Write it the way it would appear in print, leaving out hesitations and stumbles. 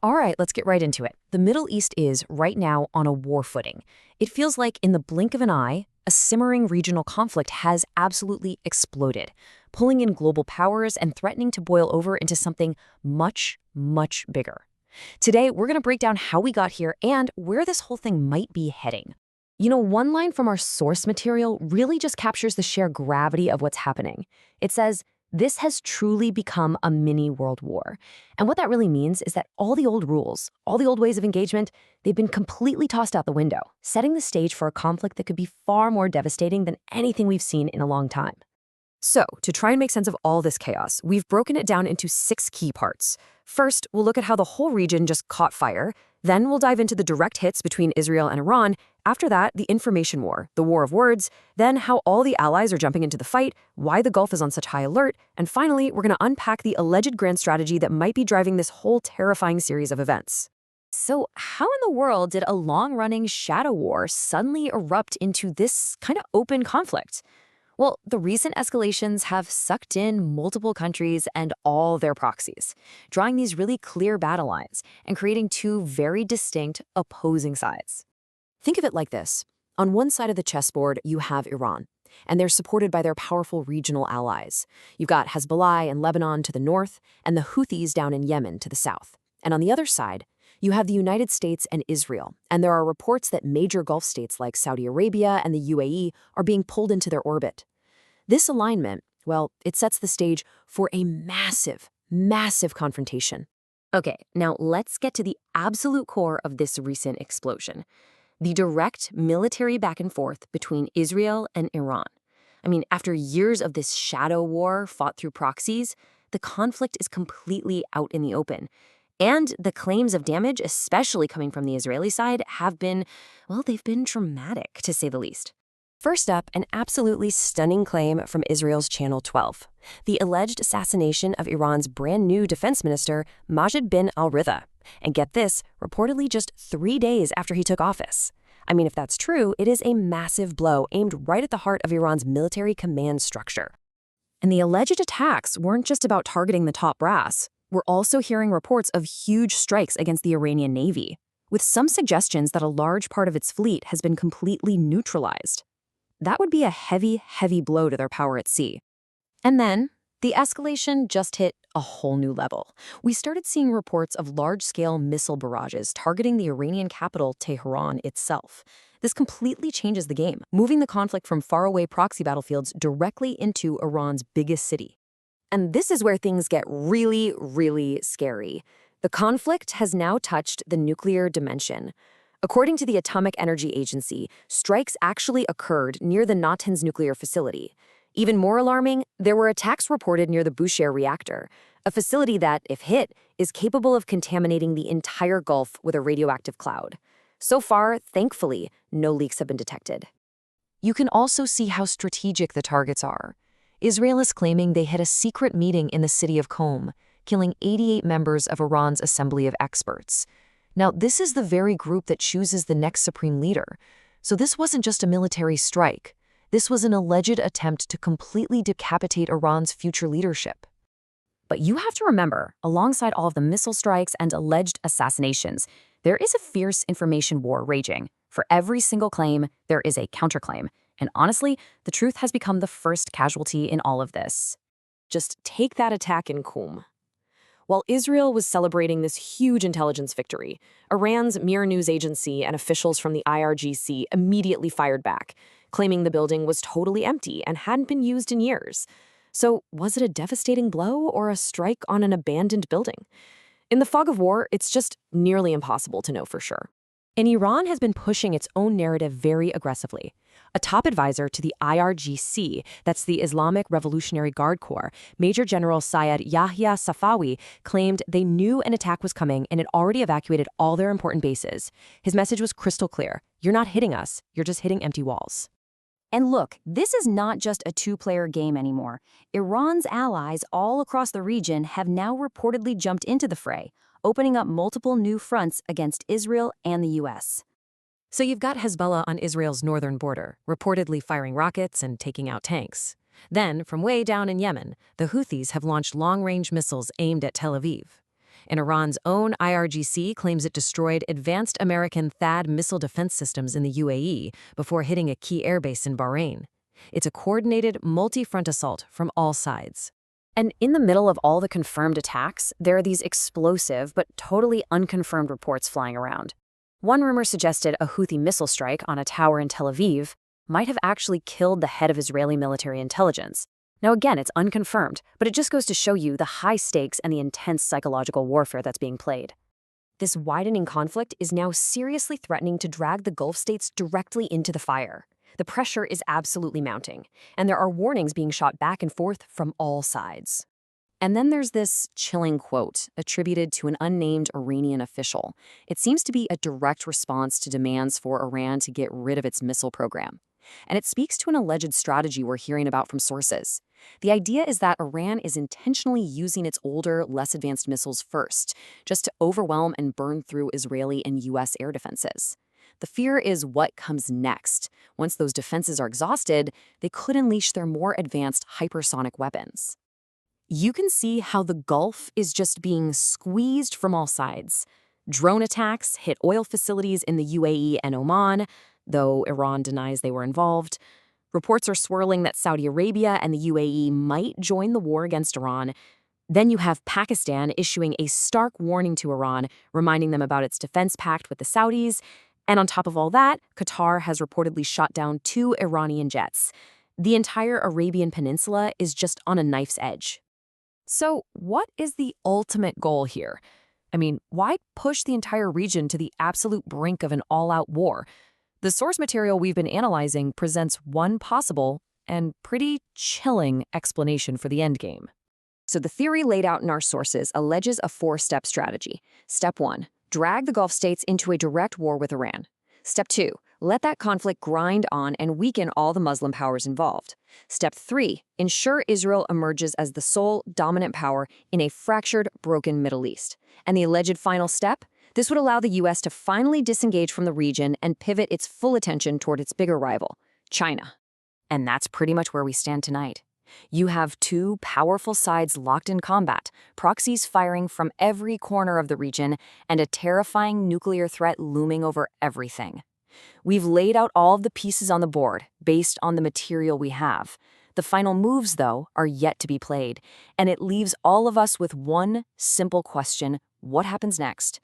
All right, let's get right into it. The Middle East is, right now, on a war footing. It feels like in the blink of an eye, a simmering regional conflict has absolutely exploded, pulling in global powers and threatening to boil over into something much, much bigger. Today, we're going to break down how we got here and where this whole thing might be heading. You know, one line from our source material really just captures the sheer gravity of what's happening. It says, "This has truly become a mini world war." And what that really means is that all the old rules, all the old ways of engagement, they've been completely tossed out the window, setting the stage for a conflict that could be far more devastating than anything we've seen in a long time. So, to try and make sense of all this chaos, we've broken it down into 6 key parts. First, we'll look at how the whole region just caught fire. Then we'll dive into the direct hits between Israel and Iran. After that, the information war, the war of words. Then how all the allies are jumping into the fight, why the Gulf is on such high alert. And finally, we're going to unpack the alleged grand strategy that might be driving this whole terrifying series of events. So, how in the world did a long-running shadow war suddenly erupt into this kind of open conflict? Well, the recent escalations have sucked in multiple countries and all their proxies, drawing these really clear battle lines and creating 2 very distinct, opposing sides. Think of it like this. On one side of the chessboard, you have Iran, and they're supported by their powerful regional allies. You've got Hezbollah and Lebanon to the north, and the Houthis down in Yemen to the south. And on the other side, you have the United States and Israel, and there are reports that major Gulf states like Saudi Arabia and the UAE are being pulled into their orbit. This alignment, well, it sets the stage for a massive, massive confrontation. Okay, now let's get to the absolute core of this recent explosion. The direct military back and forth between Israel and Iran. I mean, after years of this shadow war fought through proxies, the conflict is completely out in the open. And the claims of damage, especially coming from the Israeli side, have been, well, they've been dramatic, to say the least. First up, an absolutely stunning claim from Israel's Channel 12. The alleged assassination of Iran's brand new defense minister, Majid bin al-Ridha. And get this, reportedly just 3 days after he took office. I mean, if that's true, it is a massive blow aimed right at the heart of Iran's military command structure. And the alleged attacks weren't just about targeting the top brass. We're also hearing reports of huge strikes against the Iranian Navy, with some suggestions that a large part of its fleet has been completely neutralized. That would be a heavy, heavy blow to their power at sea. And then, the escalation just hit a whole new level. We started seeing reports of large-scale missile barrages targeting the Iranian capital, Tehran, itself. This completely changes the game, moving the conflict from faraway proxy battlefields directly into Iran's biggest city. And this is where things get really, really scary. The conflict has now touched the nuclear dimension. According to the Atomic Energy Agency, strikes actually occurred near the Natanz nuclear facility. Even more alarming, there were attacks reported near the Bushehr reactor, a facility that, if hit, is capable of contaminating the entire Gulf with a radioactive cloud. So far, thankfully, no leaks have been detected. You can also see how strategic the targets are. Israel is claiming they had a secret meeting in the city of Qom, killing 88 members of Iran's Assembly of Experts. Now, this is the very group that chooses the next supreme leader. So this wasn't just a military strike. This was an alleged attempt to completely decapitate Iran's future leadership. But you have to remember, alongside all of the missile strikes and alleged assassinations, there is a fierce information war raging. For every single claim, there is a counterclaim. And honestly, the truth has become the first casualty in all of this. Just take that attack in Qom. While Israel was celebrating this huge intelligence victory, Iran's Mir news agency and officials from the IRGC immediately fired back, claiming the building was totally empty and hadn't been used in years. So, was it a devastating blow or a strike on an abandoned building? In the fog of war, it's just nearly impossible to know for sure. And Iran has been pushing its own narrative very aggressively. A top advisor to the IRGC, that's the Islamic Revolutionary Guard Corps, Major General Syed Yahya Safavi, claimed they knew an attack was coming and had already evacuated all their important bases. His message was crystal clear. You're not hitting us, you're just hitting empty walls. And look, this is not just a 2-player game anymore. Iran's allies all across the region have now reportedly jumped into the fray, opening up multiple new fronts against Israel and the U.S. So you've got Hezbollah on Israel's northern border, reportedly firing rockets and taking out tanks. Then, from way down in Yemen, the Houthis have launched long-range missiles aimed at Tel Aviv. And Iran's own IRGC claims it destroyed advanced American THAAD missile defense systems in the UAE before hitting a key airbase in Bahrain. It's a coordinated, multi-front assault from all sides. And in the middle of all the confirmed attacks, there are these explosive but totally unconfirmed reports flying around. One rumor suggested a Houthi missile strike on a tower in Tel Aviv might have actually killed the head of Israeli military intelligence. Now again, it's unconfirmed, but it just goes to show you the high stakes and the intense psychological warfare that's being played. This widening conflict is now seriously threatening to drag the Gulf states directly into the fire. The pressure is absolutely mounting, and there are warnings being shot back and forth from all sides. And then there's this chilling quote attributed to an unnamed Iranian official. It seems to be a direct response to demands for Iran to get rid of its missile program. And it speaks to an alleged strategy we're hearing about from sources. The idea is that Iran is intentionally using its older, less advanced missiles first, just to overwhelm and burn through Israeli and U.S. air defenses. The fear is what comes next. Once those defenses are exhausted, they could unleash their more advanced hypersonic weapons. You can see how the Gulf is just being squeezed from all sides. Drone attacks hit oil facilities in the UAE and Oman, though Iran denies they were involved. Reports are swirling that Saudi Arabia and the UAE might join the war against Iran. Then you have Pakistan issuing a stark warning to Iran, reminding them about its defense pact with the Saudis. And on top of all that, Qatar has reportedly shot down 2 Iranian jets. The entire Arabian Peninsula is just on a knife's edge. So what is the ultimate goal here? I mean, why push the entire region to the absolute brink of an all-out war? The source material we've been analyzing presents one possible and pretty chilling explanation for the endgame. So the theory laid out in our sources alleges a 4-step strategy. Step 1, drag the Gulf states into a direct war with Iran. Step 2, let that conflict grind on and weaken all the Muslim powers involved. Step 3, ensure Israel emerges as the sole dominant power in a fractured, broken Middle East. And the alleged final step? This would allow the U.S. to finally disengage from the region and pivot its full attention toward its bigger rival, China. And that's pretty much where we stand tonight. You have 2 powerful sides locked in combat, proxies firing from every corner of the region, and a terrifying nuclear threat looming over everything. We've laid out all of the pieces on the board based on the material we have. The final moves, though, are yet to be played, and it leaves all of us with one simple question: what happens next?